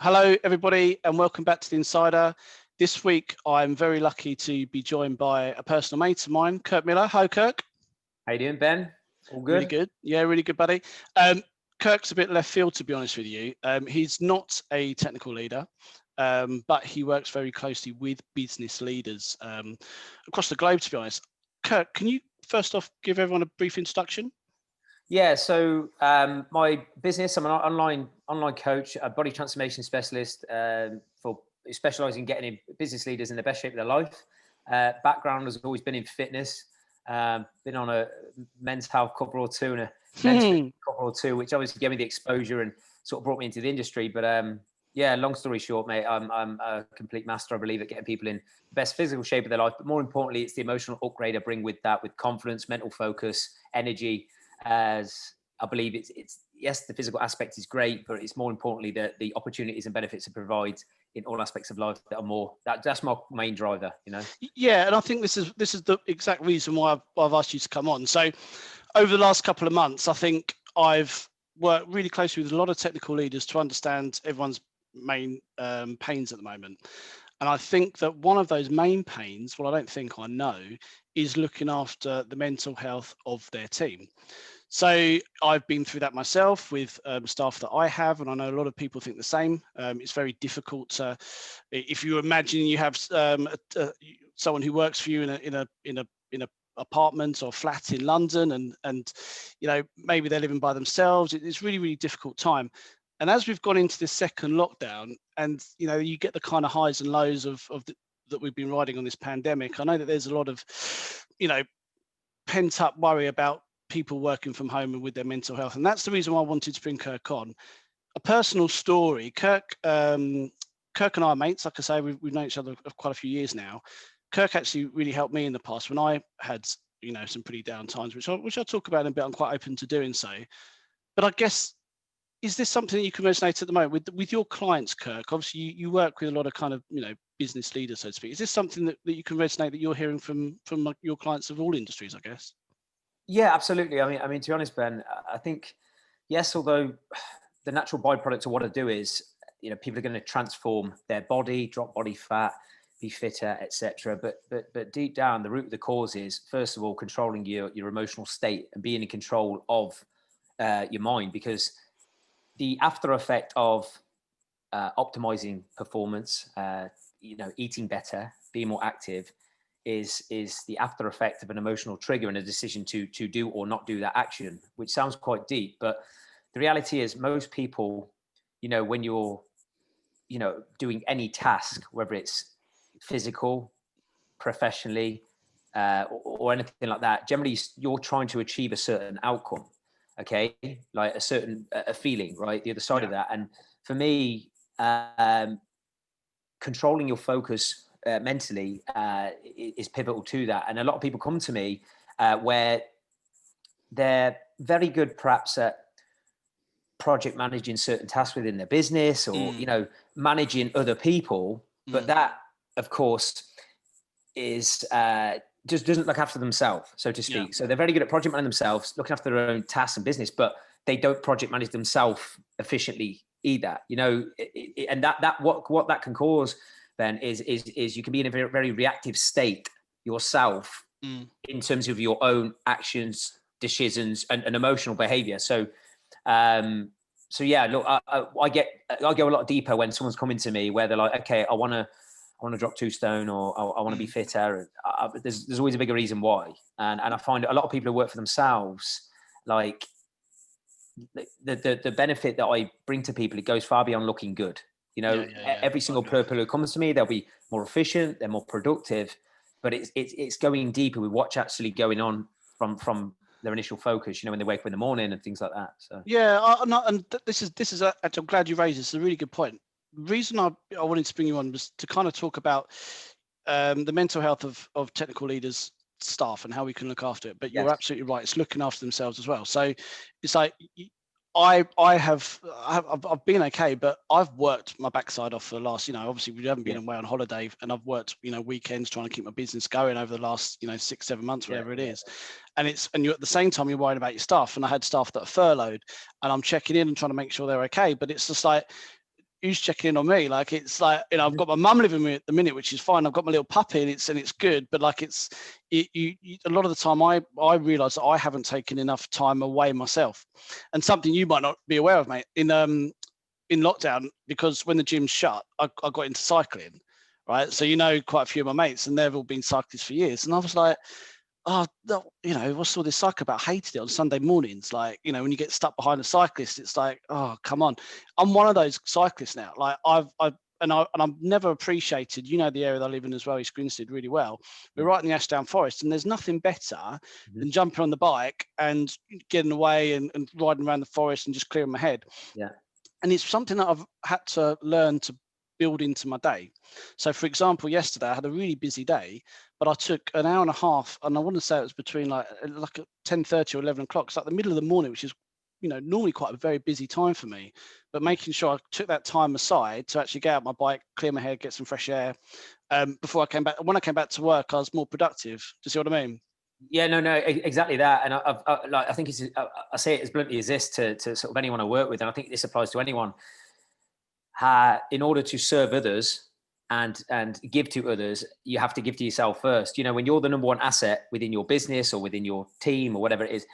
Hello, everybody, and welcome back to The Insider. This week, I'm very lucky to be joined by a personal mate of mine, Kirk Miller. Hi, Kirk. How you doing, Ben? All good? Really good. Yeah, really good, buddy. Kirk's a bit left field, to be honest with you. He's not a technical leader, but he works very closely with business leaders across the globe, to be honest. Kirk, can you first off give everyone a brief introduction? Yeah, so my business, I'm an online coach, a body transformation specialist for specialising in getting business leaders in the best shape of their life. Background has always been in fitness. Been on a men's health cover or two and a men's fitness cover or two, which obviously gave me the exposure and sort of brought me into the industry. But yeah, long story short, mate, I'm a complete master, I believe, at getting people in the best physical shape of their life. But more importantly, it's the emotional upgrade I bring with that, with confidence, mental focus, energy. As I believe it's yes, the physical aspect is great, but it's more importantly the opportunities and benefits it provides in all aspects of life that are more that's my main driver, you know. Yeah, and I think this is the exact reason why I've asked you to come on. So over the last couple of months, I think I've worked really closely with a lot of technical leaders to understand everyone's main pains at the moment. And I think that one of those main pains, well, I don't think I know, is looking after the mental health of their team. So I've been through that myself with staff that I have, and I know a lot of people think the same. It's very difficult to, if you imagine you have someone who works for you in a apartment or flat in London, and you know, maybe they're living by themselves. It's really, really difficult time. And as we've gone into this second lockdown, and you know, you get the kind of highs and lows that we've been riding on this pandemic. I know that there's a lot of, you know, pent up worry about people working from home and with their mental health, and that's the reason why I wanted to bring Kirk on. A personal story. Kirk and I are mates. Like I say, we've known each other for quite a few years now. Kirk actually really helped me in the past when I had, you know, some pretty down times, which I'll talk about in a bit. I'm quite open to doing so. But I guess, is this something that you can resonate at the moment with your clients, Kirk? Obviously, you work with a lot of kind of, you know, business leaders, so to speak. Is this something that you can resonate, that you're hearing from your clients of all industries, I guess? Yeah, absolutely. I mean, to be honest, Ben, I think yes, although the natural byproduct of what I do is, you know, people are going to transform their body, drop body fat, be fitter, etc. But deep down, the root of the cause is, first of all, controlling your emotional state and being in control of your mind, because the after effect of optimizing performance, you know, eating better, being more active, is the after effect of an emotional trigger and a decision to do or not do that action, which sounds quite deep. But the reality is, most people, you know, when you're, you know, doing any task, whether it's physical, professionally, or anything like that, generally you're trying to achieve a certain outcome, okay, like a certain a feeling, right? The other side of that. And for me, controlling your focus mentally is pivotal to that. And a lot of people come to me where they're very good perhaps at project managing certain tasks within their business, or you know, managing other people, but that of course is just doesn't look after themselves, so to speak. So they're very good at project managing themselves, looking after their own tasks and business, but they don't project manage themselves efficiently either, you know. And that what that can cause then is you can be in a very, very reactive state yourself in terms of your own actions, decisions, and emotional behavior. So yeah, look, I go a lot deeper when someone's coming to me where they're like, okay, I want to drop 2 stone, or I want to be fitter. There's always a bigger reason why. And I find a lot of people who work for themselves, like the benefit that I bring to people, it goes far beyond looking good. You know, every single person who comes to me, they'll be more efficient, they're more productive, but it's going deeper with what's actually going on from their initial focus, you know, when they wake up in the morning and things like that. So this is actually, I'm glad you raised this. It's a really good point. The reason I wanted to bring you on was to kind of talk about the mental health of technical leaders, staff, and how we can look after it. But you're absolutely right, it's looking after themselves as well. So it's like, I've been okay, but I've worked my backside off for the last, you know, obviously we haven't been away on holiday, and I've worked, you know, weekends trying to keep my business going over the last, you know, 6-7 months, whatever it is. And you're at the same time, you're worried about your staff. And I had staff that are furloughed, and I'm checking in and trying to make sure they're okay. But it's just like, who's checking in on me? Like, it's like, you know, I've got my mum living with me at the minute, which is fine. I've got my little puppy, and it's good. But like, you a lot of the time, I realise that I haven't taken enough time away myself, and something you might not be aware of, mate. In lockdown, because when the gym's shut, I got into cycling, right? So, you know, quite a few of my mates, and they've all been cyclists for years, and I was like, oh, no, you know, what's all this cycle about? I hated it on Sunday mornings. Like, you know, when you get stuck behind a cyclist, it's like, oh, come on. I'm one of those cyclists now. Like, I've never appreciated, you know, the area that I live in as well, East Grinstead, really well. We're right in the Ashdown Forest, and there's nothing better than jumping on the bike and getting away and riding around the forest and just clearing my head. Yeah. And it's something that I've had to learn to build into my day. So, for example, yesterday I had a really busy day, but I took an hour and a half, and I want to say it was between like 10:30 or 11 o'clock. It's like the middle of the morning, which is, you know, normally quite a very busy time for me, but making sure I took that time aside to actually get out my bike, clear my head, get some fresh air. Before I came back, when I came back to work, I was more productive. Do you see what I mean? Yeah, no, exactly that. And I think I say it as bluntly as this to sort of anyone I work with, and I think this applies to anyone. In order to serve others and give to others, you have to give to yourself first. You know, when you're the number one asset within your business or within your team or whatever it is,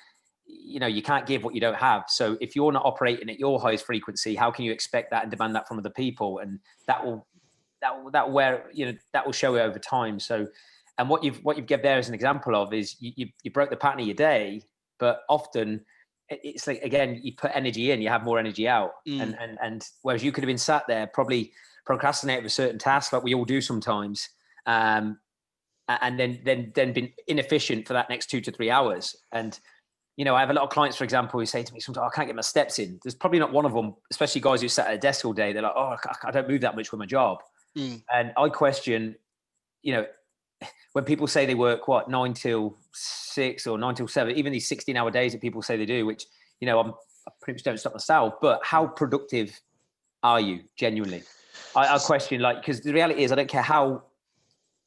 you know, you can't give what you don't have. So if you're not operating at your highest frequency, how can you expect that and demand that from other people? And that will show you over time. So, and what you've given there as an example of is you broke the pattern of your day, but often it's like, again, you put energy in, you have more energy out. And whereas you could have been sat there probably procrastinating with a certain task like we all do sometimes, and then been inefficient for that next 2 to 3 hours. And, you know, I have a lot of clients, for example, who say to me sometimes, I can't get my steps in. There's probably not one of them, especially guys who sat at a desk all day. They're like, oh, I don't move that much with my job. And I question, you know, when people say they work 9 till 6 or 9 till 7, even these 16-hour days that people say they do, which, you know, I pretty much don't stop myself, but how productive are you genuinely? I question, like, because the reality is I don't care how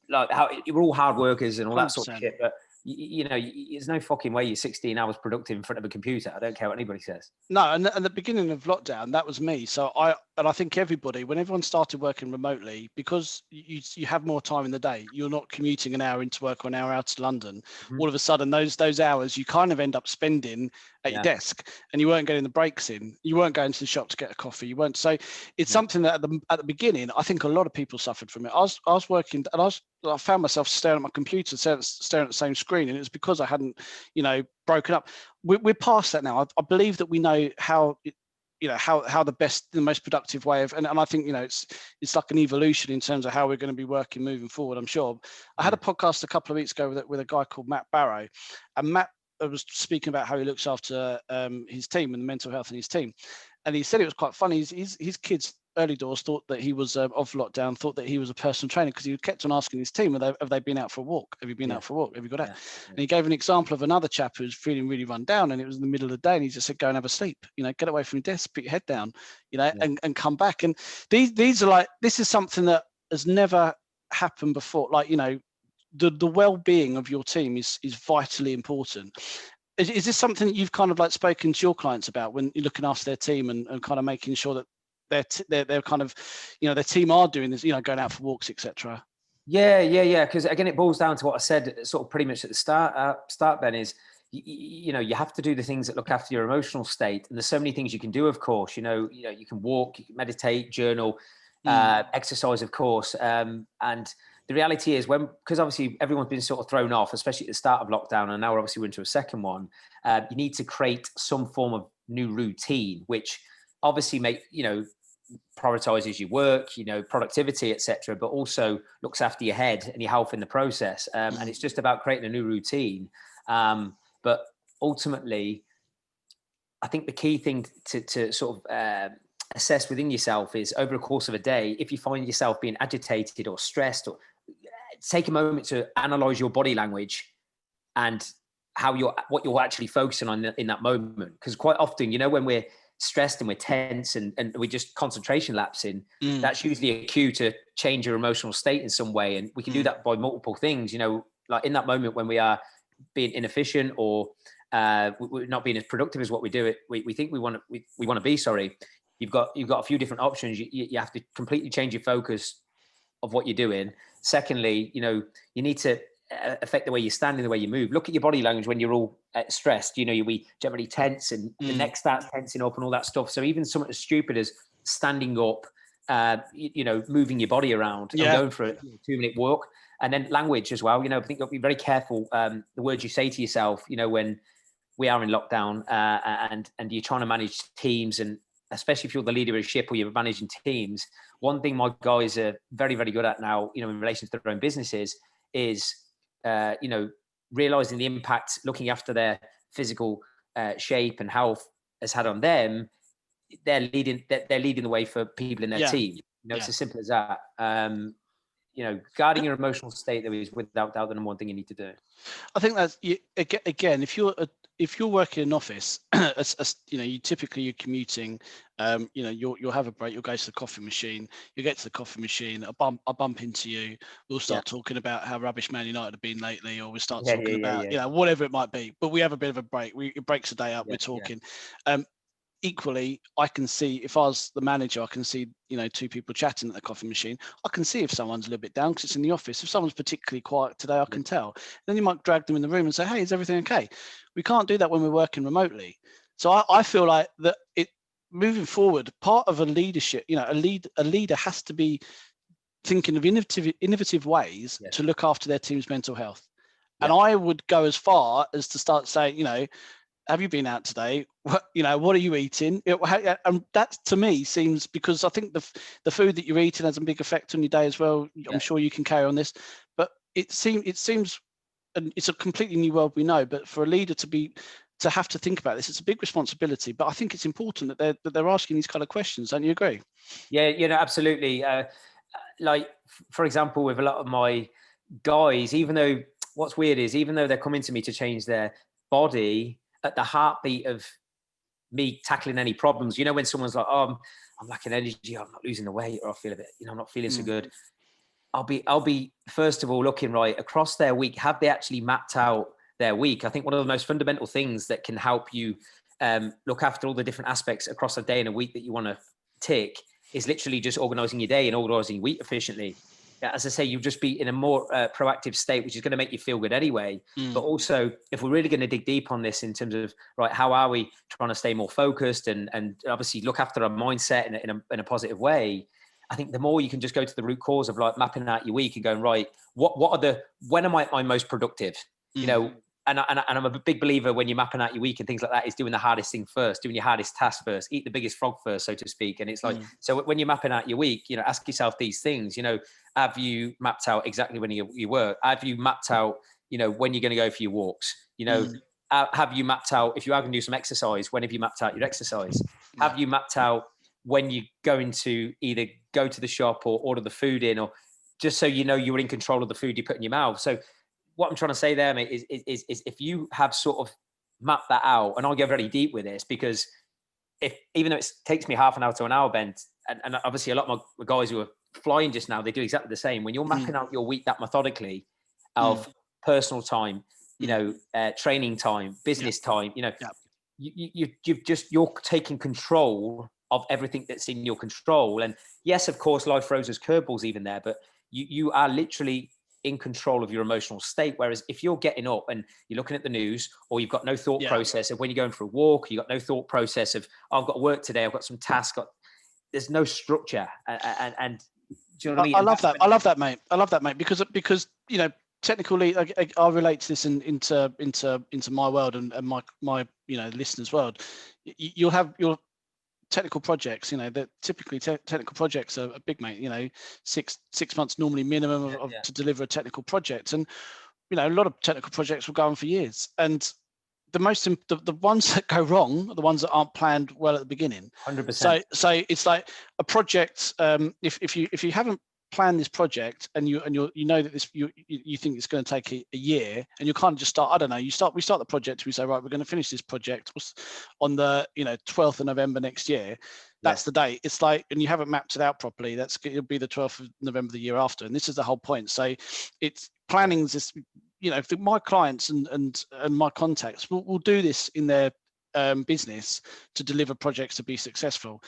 we're all hard workers and all that sort of shit, but you know, there's no fucking way you're 16 hours productive in front of a computer. I don't care what anybody says. No, and at the beginning of lockdown, that was me. So I think everybody, when everyone started working remotely, because you have more time in the day, you're not commuting an hour into work or an hour out to London. All of a sudden, those hours you kind of end up spending at your desk, and you weren't getting the breaks in. You weren't going to the shop to get a coffee. You weren't. So it's something that at the beginning, I think a lot of people suffered from it. I was working, and I found myself staring at my computer, staring at the same screen, and it was because I hadn't, you know, broken up. We're past that now. I believe that we know how, you know, how the most productive way of, and I think, you know, it's like an evolution in terms of how we're going to be working moving forward, I'm sure. I had a podcast a couple of weeks ago with a guy called Matt Barrow, and Matt was speaking about how he looks after his team and the mental health in his team. And he said it was quite funny. His kids early doors thought that he was off lockdown, thought that he was a personal trainer, because he kept on asking his team, have they been out for a walk? Have you been out for a walk? Have you got out? And he gave an example of another chap who was feeling really run down, and it was in the middle of the day, and he just said, go and have a sleep, you know, get away from your desk, put your head down, you know, and come back. And these are like, this is something that has never happened before. Like, you know, the well-being of your team is vitally important. Is this something that you've kind of like spoken to your clients about when you're looking after their team and kind of making sure that they're kind of, you know, their team are doing this, you know, going out for walks, etc.? Yeah. Because again, it boils down to what I said sort of pretty much at the start, Ben, is, you know, you have to do the things that look after your emotional state. And there's so many things you can do, of course. You know, you can walk, you can meditate, journal, exercise, of course. And the reality is, because obviously everyone's been sort of thrown off, especially at the start of lockdown, and now we're obviously into a second one, you need to create some form of new routine, which obviously prioritizes your work, you know, productivity, etc., but also looks after your head and your health in the process. And it's just about creating a new routine. But ultimately, I think the key thing to sort of assess within yourself is, over the course of a day, if you find yourself being agitated or stressed, or take a moment to analyze your body language and what you're actually focusing on in that moment. Because quite often, you know, when we're stressed and we're tense and we just concentration lapsing, that's usually a cue to change your emotional state in some way. And we can do that by multiple things, you know, like in that moment when we are being inefficient or we're not being as productive as what we do we think we want to be, sorry, you've got a few different options. You have to completely change your focus of what you're doing. Secondly, you need to affect the way you stand and the way you move. Look at your body language when you're all stressed. We generally tense, and the neck starts tensing up and all that stuff. So even something as stupid as standing up, moving your body around and going for a 2-minute walk. And then language as well. I think you'll be very careful the words you say to yourself, when we are in lockdown and you're trying to manage teams, and especially if you're the leader of a ship or you're managing teams. One thing my guys are very, very good at now, in relation to their own businesses is, realizing the impact looking after their physical shape and health has had on them. They're leading the way for people in their team. It's as simple as that. Guarding your emotional state, though, is without doubt the number one thing you need to do. I think that's, again, if you're working in an office, you typically you're commuting, you'll have a break, you'll go to the coffee machine, you get to the coffee machine, I bump into you, we'll start talking about how rubbish Man United have been lately, or we'll start talking about, whatever it might be, but we have a bit of a break. It breaks the day up, we're talking. Equally, I can see, if I was the manager, I can see, two people chatting at the coffee machine. I can see if someone's a little bit down because it's in the office. If someone's particularly quiet today, I can tell. Then you might drag them in the room and say, hey, is everything okay? We can't do that when we're working remotely. So I feel like that moving forward, part of a leadership, a leader has to be thinking of innovative ways to look after their team's mental health. And I would go as far as to start saying, have you been out today? What are you eating? And that to me seems, because I think the food that you're eating has a big effect on your day as well. I'm sure you can carry on this, but it seems, and it's a completely new world we know, but for a leader to have to think about this, it's a big responsibility. But I think it's important that they're asking these kind of questions. Don't you agree? Yeah, absolutely. Like, for example, with a lot of my guys, even though what's weird is, even though they're coming to me to change their body, at the heartbeat of me tackling any problems, when someone's like, oh, I'm lacking energy, I'm not losing the weight, or I feel a bit, I'm not feeling so good. I'll be first of all looking right across their week. Have they actually mapped out their week? I think one of the most fundamental things that can help you look after all the different aspects across a day and a week that you want to tick is literally just organizing your day and organizing your week efficiently. As I say, you'll just be in a more proactive state, which is going to make you feel good anyway. But also, if we're really going to dig deep on this in terms of, right, how are we trying to stay more focused and obviously look after our mindset in a positive way, I think the more you can just go to the root cause of like mapping out your week and going, right, when am I most productive? And I'm a big believer when you're mapping out your week and things like that is doing the hardest thing first, doing your hardest task first, eat the biggest frog first, so to speak. And it's like, so when you're mapping out your week, ask yourself these things, have you mapped out exactly when you work? Have you mapped out, when you're going to go for your walks? Have you mapped out, if you are going to do some exercise, when have you mapped out your exercise? Have you mapped out when you're going to either go to the shop or order the food in, or just so you're in control of the food you put in your mouth? So what I'm trying to say there, mate, is if you have sort of mapped that out, and I'll go very deep with this, because even though it takes me half an hour to an hour, Ben, and obviously a lot of my guys who are flying just now, they do exactly the same. When you're mapping out your week that methodically of personal time, training time, business time, you're taking control of everything that's in your control. And yes, of course, life throws us curveballs even there, but you are literally in control of your emotional state. Whereas if you're getting up and you're looking at the news, or you've got no thought process of when you're going for a walk, you've got no thought process of, I've got work today, I've got some tasks, there's no structure. And do you know what I mean? I love that, mate. I love that, mate, because technically, I relate to this into my world and my listeners' world. You'll have your technical projects, that typically technical projects are big, mate. 6 months normally minimum to deliver a technical project, and a lot of technical projects will go on for years. And the ones that go wrong are the ones that aren't planned well at the beginning. 100%. So it's like a project. If you haven't planned this project and you know that you think it's going to take a year, and you can't just start. I don't know. We start the project. We say, right, we're going to finish this project on the 12th of November next year. That's the date. It's like, and you haven't mapped it out properly. It'll be the 12th of November the year after. And this is the whole point. So it's planning is this. My clients and my contacts will do this in their business to deliver projects to be successful.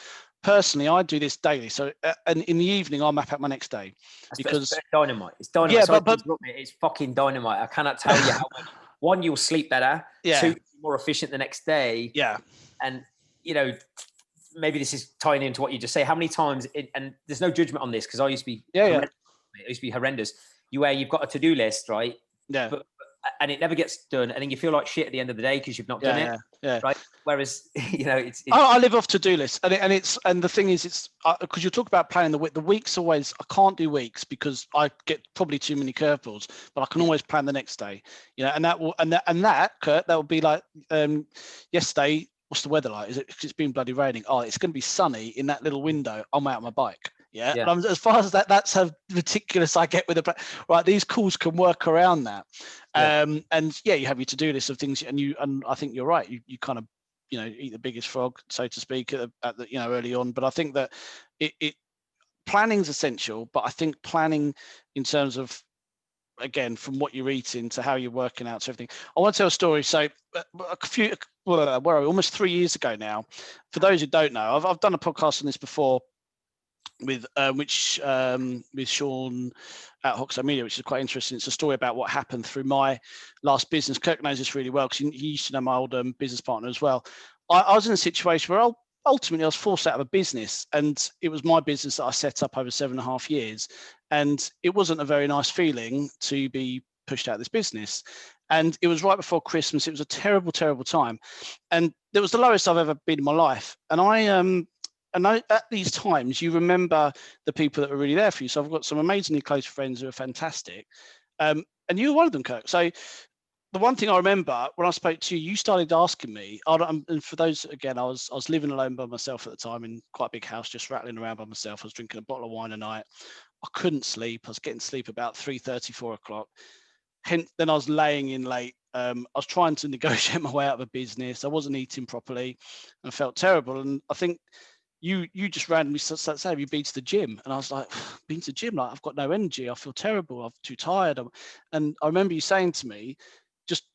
personally, I do this daily. So, and in the evening, I'll map out my next day because it's dynamite. It's dynamite. yeah, Sorry, but it's fucking dynamite. I cannot tell you how much. One, you'll sleep better. yeah, 2, more efficient the next day. yeah. And maybe this is tying into what you just say. How many times? And there's no judgment on this because I used to be yeah. It used to be horrendous. You've got a to-do list, right? Yeah. And it never gets done, and then you feel like shit at the end of the day because you've not done it. Yeah. Right. Whereas it's I live off to-do lists, and the thing is, it's because you talk about planning the week. The weeks always, I can't do weeks because I get probably too many curveballs, but I can always plan the next day. And that will Kurt, that will be like yesterday. What's the weather like? Is it? 'Cause it's been bloody raining. Oh, it's going to be sunny in that little window. I'm out on my bike. Yeah. And as far as that's how meticulous I get with the plan. Right, these calls can work around that. And you have your to-do list of things, and I think you're right. You kind of eat the biggest frog, so to speak, at the early on. But I think that planning is essential. But I think planning in terms of, again, from what you're eating to how you're working out to everything. I want to tell a story. So almost 3 years ago now. For those who don't know, I've done a podcast on this before with Sean at Hoxo Media, which is quite interesting. It's a story about what happened through my last business. Kirk knows this really well because he used to know my old business partner as well. I was in a situation where ultimately I was forced out of a business, and it was my business that I set up over 7.5 years. And it wasn't a very nice feeling to be pushed out of this business. And it was right before Christmas. It was a terrible, terrible time. And it was the lowest I've ever been in my life. And at these times, you remember the people that were really there for you. So I've got some amazingly close friends who are fantastic. And you were one of them, Kirk. So the one thing I remember when I spoke to you, you started asking me, and for those, again, I was living alone by myself at the time in quite a big house, just rattling around by myself. I was drinking a bottle of wine a night. I couldn't sleep. I was getting sleep about 3:30, 4 o'clock. Hence, then I was laying in late. I was trying to negotiate my way out of a business. I wasn't eating properly and felt terrible. And I think you just randomly started saying, "You been to the gym?" And I was like, "Been to the gym? Like, I've got no energy. I feel terrible. I'm too tired." And I remember you saying to me, "Just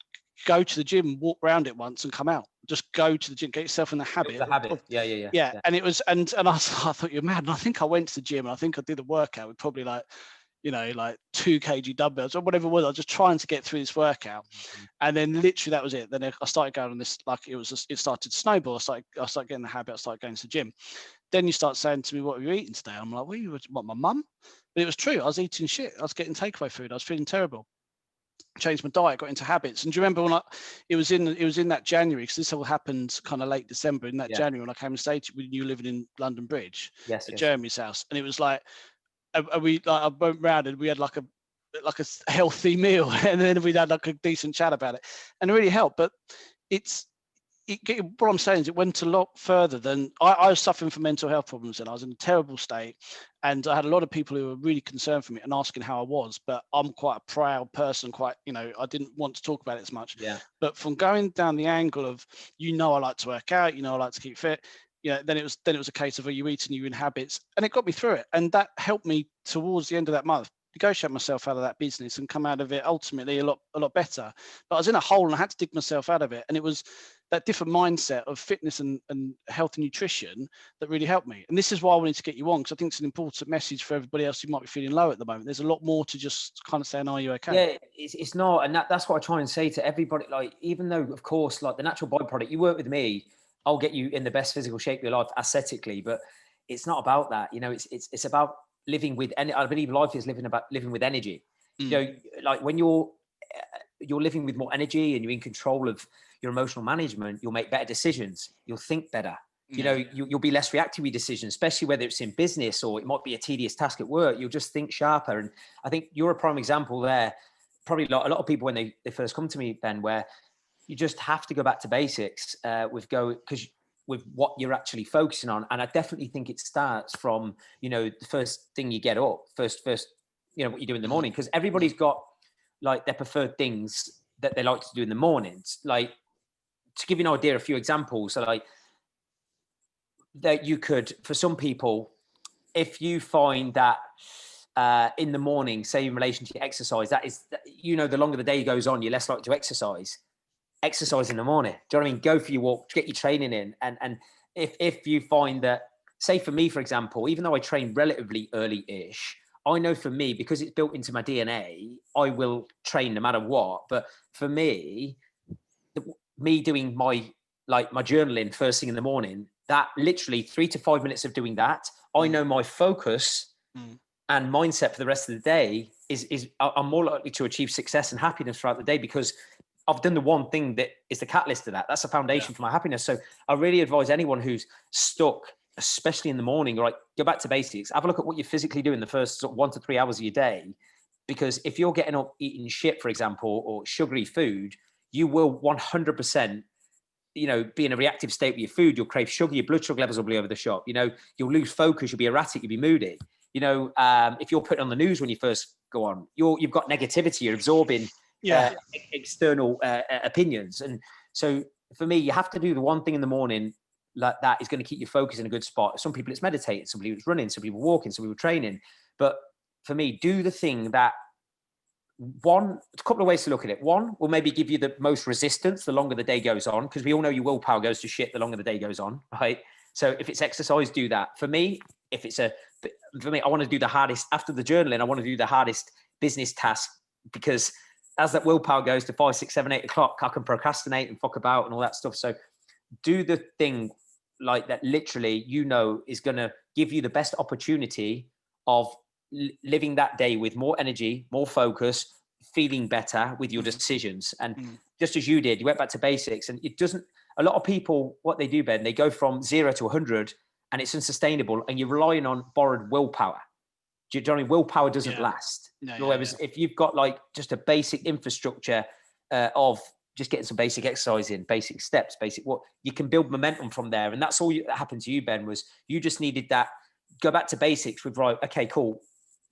go to the gym, walk around it once, and come out. Just go to the gym, get yourself in the habit." The habit. Yeah. And it was, and I thought you're mad. And I think I went to the gym. And I think I did a workout with probably like 2 kg dumbbells or whatever it was. I was just trying to get through this workout. And then literally that was it. Then I started going on this, like it started to snowball. I started getting the habit. I started going to the gym. Then you start saying to me, "What are you eating today?" I'm like, "What, my mum?" But it was true. I was eating shit. I was getting takeaway food. I was feeling terrible. Changed my diet, got into habits. And do you remember when it was in that January, because this all happened kind of late December, in that January when I came and stayed when you were living in London Bridge at Jeremy's house. And it was like, I went round and we had like a healthy meal, and then we had like a decent chat about it, and it really helped. But what I'm saying is it went a lot further than I was suffering from mental health problems, and I was in a terrible state, and I had a lot of people who were really concerned for me and asking how I was. But I'm quite a proud person, I didn't want to talk about it as much. But from going down the angle of, I like to work out, I like to keep fit, then it was a case of, are you eating, you in habits? And it got me through it. And that helped me towards the end of that month negotiate myself out of that business and come out of it ultimately a lot better. But I was in a hole and I had to dig myself out of it. And it was that different mindset of fitness and health and nutrition that really helped me. And this is why I wanted to get you on, because I think it's an important message for everybody else who might be feeling low at the moment. There's a lot more to just kind of saying, "Are you okay?" Yeah, it's not. And that's what I try and say to everybody. Like, even though, of course, like the natural byproduct, you work with me, I'll get you in the best physical shape of your life aesthetically, but it's not about that. It's about living with, and I believe life is living with energy. Like when you're living with more energy and you're in control of your emotional management, you'll make better decisions. You'll think better. You'll be less reactive with decisions, especially whether it's in business or it might be a tedious task at work. You'll just think sharper. And I think you're a prime example there. Probably a lot of people when they first come to me, Ben, where you just have to go back to basics with what you're actually focusing on. And I definitely think it starts from, the first thing you get up, first, what you do in the morning, because everybody's got like their preferred things that they like to do in the mornings. Like, to give you an idea, a few examples. So like that you could, for some people, if you find that in the morning, say in relation to exercise, that is, the longer the day goes on, you're less likely to exercise in the morning. Do you know what I mean? Go for your walk, get your training in. And if you find that say for me, for example, even though I train relatively early-ish, I know for me, because it's built into my DNA, I will train no matter what. But for me, me doing my journaling first thing in the morning, that literally 3 to 5 minutes of doing that, I know my focus and mindset for the rest of the day is I'm more likely to achieve success and happiness throughout the day, because I've done the one thing that is the catalyst to that. That's the foundation for my happiness. So I really advise anyone who's stuck, especially in the morning, right, go back to basics. Have a look at what you physically do in the first 1 to 3 hours of your day. Because if you're getting up eating shit, for example, or sugary food, you will 100%, be in a reactive state with your food. You'll crave sugar. Your blood sugar levels will be over the shop. You'll lose focus. You'll be erratic. You'll be moody. If you're putting on the news when you first go on, you've got negativity. You're absorbing external opinions. And so for me, you have to do the one thing in the morning like that is going to keep you focused in a good spot. Some people it's meditating, some people it's running, some people walking, some people training. But for me, do the thing that a couple of ways to look at it. One will maybe give you the most resistance the longer the day goes on, because we all know your willpower goes to shit the longer the day goes on, right? So if it's exercise, do that. For me, I want to do the hardest after the journaling. I want to do the hardest business task, because as that willpower goes to 5, 6, 7, 8 o'clock, I can procrastinate and fuck about and all that stuff. So do the thing like that literally, is going to give you the best opportunity of living that day with more energy, more focus, feeling better with your decisions. And just as you did, you went back to basics. And a lot of people, what they do, Ben, they go from 0 to 100 and it's unsustainable, and you're relying on borrowed willpower. Do you know what I mean? Willpower doesn't last. Whereas if you've got just a basic infrastructure of just getting some basic exercise in, basic steps, you can build momentum from there. And that's all that happened to you, Ben, was you just needed that, go back to basics with, right, okay, cool.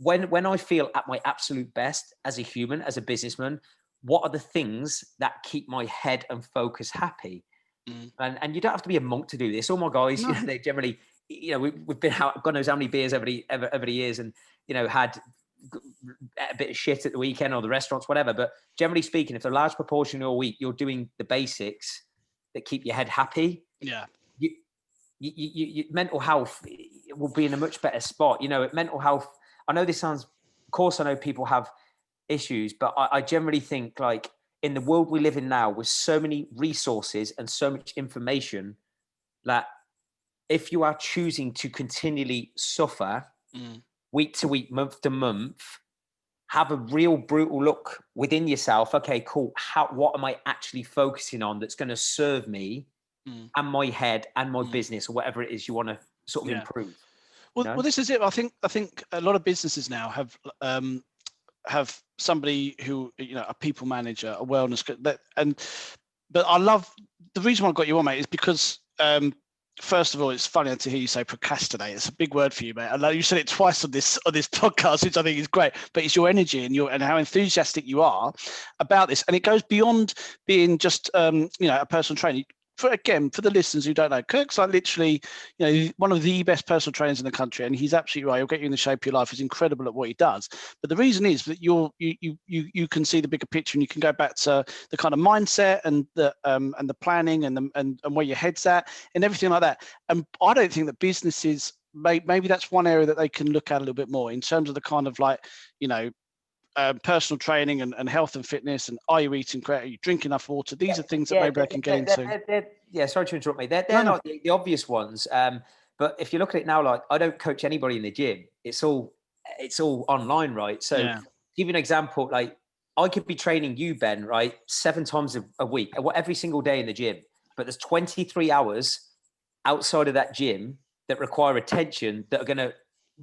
When I feel at my absolute best as a human, as a businessman, what are the things that keep my head and focus happy? And you don't have to be a monk to do this. All my guys, they generally, we've been out, God knows how many beers over the years, and had a bit of shit at the weekend or the restaurants, whatever. But generally speaking, if a large proportion of your week you're doing the basics that keep your head happy, you mental health will be in a much better spot. Mental health. I know this sounds, of course, I know people have issues, but I generally think, like, in the world we live in now, with so many resources and so much information, that if you are choosing to continually suffer week to week, month to month, have a real brutal look within yourself. Okay, cool. What am I actually focusing on that's going to serve me and my head and my business, or whatever it is you want to sort of improve? Well, this is it. I think a lot of businesses now have somebody who, a people manager, a wellness, but I love, the reason why I got you on, mate, is because first of all, it's funny to hear you say procrastinate. It's a big word for you, mate. I know you said it twice on this podcast, which I think is great. But it's your energy and how enthusiastic you are about this, and it goes beyond being just a personal trainer. For the listeners who don't know, Kirk's literally, one of the best personal trainers in the country, and he's absolutely right. He'll get you in the shape of your life. He's incredible at what he does. But the reason is that you can see the bigger picture, and you can go back to the kind of mindset and the planning and where your head's at and everything like that. And I don't think that businesses, maybe that's one area that they can look at a little bit more in terms of the kind of personal training and health and fitness, and are you eating correct? Are you drinking enough water? These are things that maybe they can get into. Sorry to interrupt me. They're like the obvious ones. But if you look at it now, like, I don't coach anybody in the gym. It's all online, right? So give you an example, like, I could be training you, Ben, right, 7 times a week, every single day in the gym. But there's 23 hours outside of that gym that require attention that are going to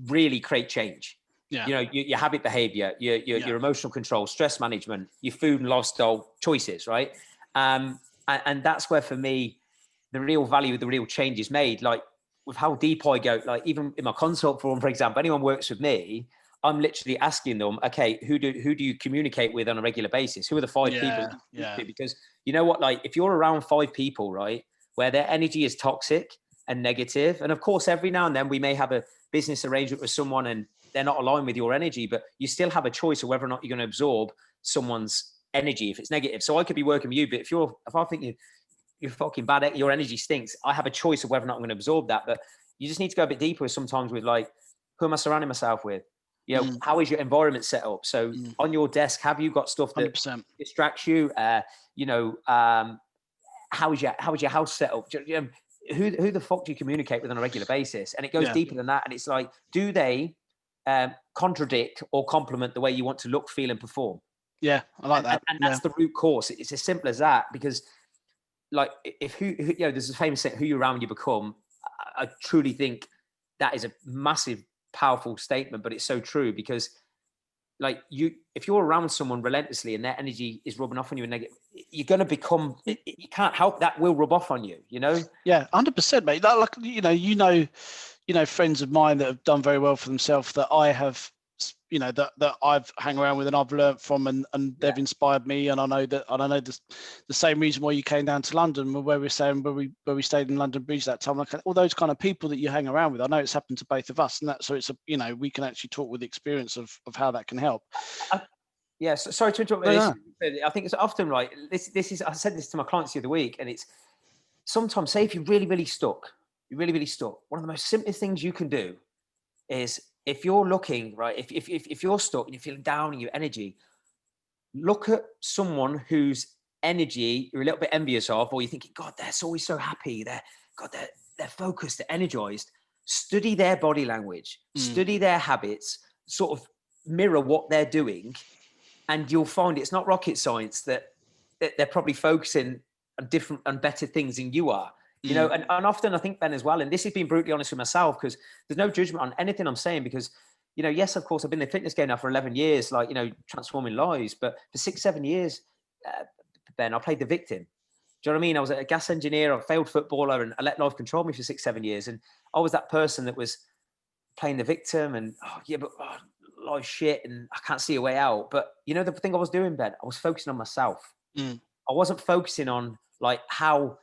really create change. Your habit behavior, your emotional control, stress management, your food and lifestyle choices, right? And that's where, for me, the real value, the real change is made. Like, with how deep I go, like, even in my consult form, for example, anyone works with me, I'm literally asking them, okay, who do you communicate with on a regular basis? Who are the 5 people? Because you know what, like, if you're around 5 people, right, where their energy is toxic and negative, and of course, every now and then we may have a business arrangement with someone and they're not aligned with your energy, but you still have a choice of whether or not you're going to absorb someone's energy if it's negative. So I could be working with you, but if I think you're fucking bad, your energy stinks, I have a choice of whether or not I'm going to absorb that. But you just need to go a bit deeper sometimes with like, who am I surrounding myself with? You know, how is your environment set up? So on your desk, have you got stuff that 100%. distracts you? You know, how is your house set up? You know, who the fuck do you communicate with on a regular basis? And it goes deeper than that. And it's like, do they contradict or complement the way you want to look, feel, and perform? Yeah, I like that. And that's the root cause. It's as simple as that. Because, like, if who you know, there's a famous saying, "Who you around, you become." I truly think that is a massive, powerful statement, but it's so true because, like, if you're around someone relentlessly and their energy is rubbing off on you and negative, you're going to become. You can't help that will rub off on you. You know. Yeah, 100%, mate. Like you know, friends of mine that have done very well for themselves that I have, you know, that I've hung around with and I've learned from, and they've inspired me. And I know the same reason why you came down to London, where we stayed in London Bridge that time. Like all those kind of people that you hang around with, I know it's happened to both of us, and so it's you know, we can actually talk with experience of how that can help. Sorry to interrupt. No. I think it's often right. This is. I said this to my clients the other week, and it's sometimes, say if you're really stuck, one of the most simplest things you can do is, if you're looking right, if you're stuck and you're feeling down in your energy, look at someone whose energy you're a little bit envious of, or you're thinking, God, they're always so happy. They're focused, they're energized. Study their body language, study their habits, sort of mirror what they're doing, and you'll find it's not rocket science that they're probably focusing on different and better things than you are. You know, and often I think, Ben, as well, and this is being brutally honest with myself, because there's no judgment on anything I'm saying, because, you know, yes, of course, I've been in the fitness game now for 11 years, like, you know, transforming lives, but for 6-7 years, Ben, I played the victim. Do you know what I mean? I was a gas engineer, a failed footballer, and I let life control me for 6-7 years. And I was that person that was playing the victim and, life's shit and I can't see a way out. But, you know, the thing I was doing, Ben, I was focusing on myself. I wasn't focusing on, like, how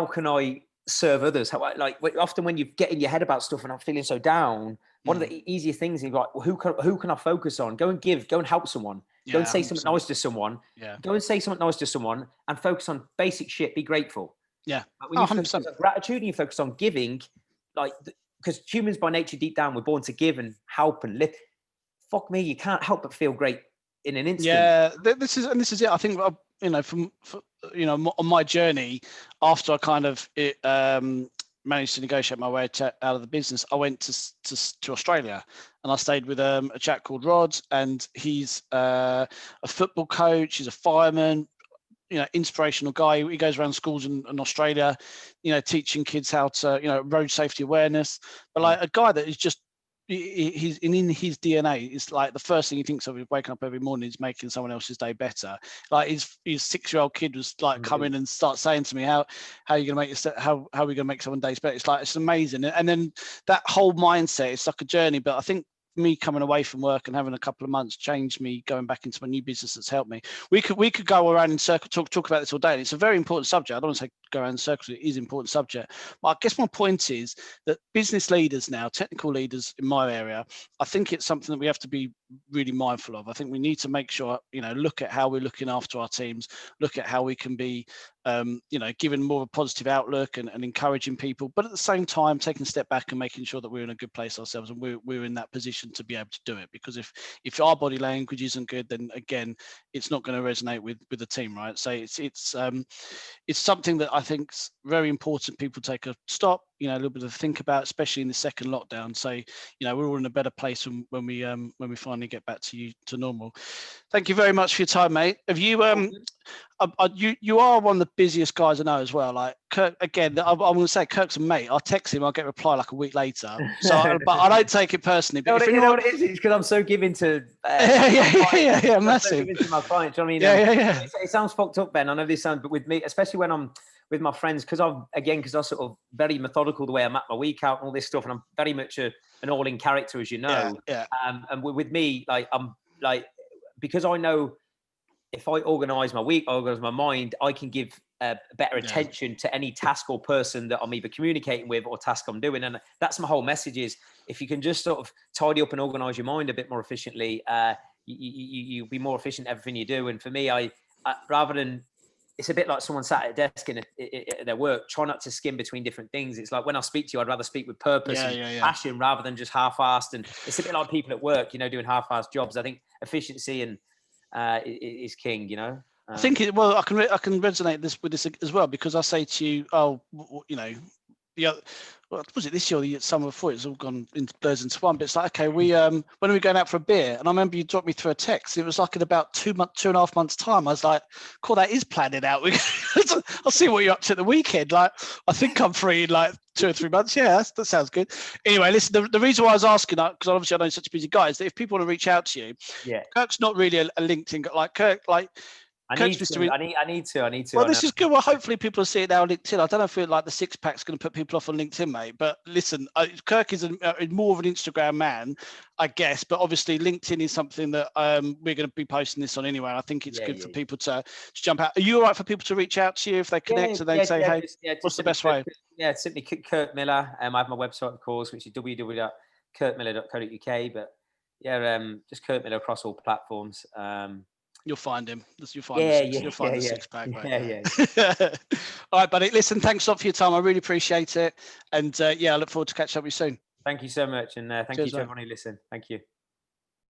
can I serve others? Often when you get in your head about stuff and I'm feeling so down, one of the easier things is like, well, who can I focus on? Go and give, go and help someone. Go and say 100%. Something nice to someone. Yeah. Go and say something nice to someone and focus on basic shit. Be grateful. Yeah. When you focus on gratitude and you focus on giving, like, because humans by nature, deep down, we're born to give and help and live. Fuck me, you can't help but feel great in an instant. Yeah, this is it. I think, you know, you know, on my journey, after I kind of managed to negotiate my way out of the business, I went to Australia, and I stayed with a chap called Rod, and he's a football coach. He's a fireman, you know, inspirational guy. He goes around schools in Australia, you know, teaching kids how to, you know, road safety awareness. But like a guy that is just, he's in his DNA. It's like the first thing he thinks of is waking up every morning is making someone else's day better. Like his 6-year-old kid was like come in and start saying to me, how are you gonna make how are we gonna make someone's days better? It's like, it's amazing. And then that whole mindset, it's like a journey. But I think me coming away from work and having a couple of months changed me going back into my new business. That's helped me. We could go around in circle, talk about this all day. And it's a very important subject. I don't want to say go around in circles. It is an important subject. But I guess my point is that business leaders now, technical leaders in my area, I think it's something that we have to be really mindful of. I think we need to make sure, you know, look at how we're looking after our teams, look at how we can be, you know, giving more of a positive outlook and encouraging people, but at the same time, taking a step back and making sure that we're in a good place ourselves and we're in that position to be able to do it. Because if our body language isn't good, then again, it's not going to resonate with the team, right? So it's something that I think is very important. People take a stop, you know, a little bit of think about, especially in the second lockdown. So, you know, we're all in a better place when we finally get back to normal. Thank you very much for your time, mate. Have you you are one of the busiest guys I know as well. Like Kirk, again, I'm going to say Kirk's a mate. I'll text him, I'll get a reply like a week later. So, but I don't take it personally. But you know what it is? It's because I'm so given to yeah, massive. So given to my clients. You know what I mean? It sounds fucked up, Ben. I know this sounds, but with me, especially when I'm with my friends, because I'm sort of very methodical the way I map my week out and all this stuff, and I'm very much an all-in character, as you know. Yeah. And with me, like I'm like, because I know if I organize my week, I organize my mind, I can give better attention to any task or person that I'm either communicating with or task I'm doing. And that's my whole message is, if you can just sort of tidy up and organize your mind a bit more efficiently, you'll be more efficient in everything you do. And for me, I rather than it's a bit like someone sat at a desk in their work. Try not to skim between different things. It's like when I speak to you, I'd rather speak with purpose and passion rather than just half-assed. And it's a bit like people at work, doing half-assed jobs. I think efficiency and is king. I think I can resonate with this as well, because I say to you, was it this year or the summer before? It's all gone into blurs into one. But it's like, okay, when are we going out for a beer? And I remember you dropped me through a text. It was like in about 2.5 months time. I was like, cool, that is planning out. I'll see what you're up to at the weekend. Like, I think I'm free in like 2 or 3 months. Yeah, that sounds good. Anyway, listen, the reason why I was asking that, because obviously I know you're such a busy guy, is that if people want to reach out to you, Kirk's not really a LinkedIn guy. Like Kirk, I need to. Well, this is good. Well, hopefully people will see it now on LinkedIn. I don't know if like the six pack's going to put people off on LinkedIn, mate. But listen, Kirk is more of an Instagram man, I guess. But obviously, LinkedIn is something that we're going to be posting this on anyway. I think it's good for people to jump out. Are you all right for people to reach out to you if they connect and they say, hey, what's the best way? Yeah, it's simply Kirk Miller. I have my website, of course, which is www.kirkmiller.co.uk. But just Kirk Miller across all platforms. You'll find him. You'll find the six pack. Right. All right, buddy. Listen, thanks a lot for your time. I really appreciate it. And I look forward to catching up with you soon. Thank you so much. And thank you to everyone who listened. Thank you.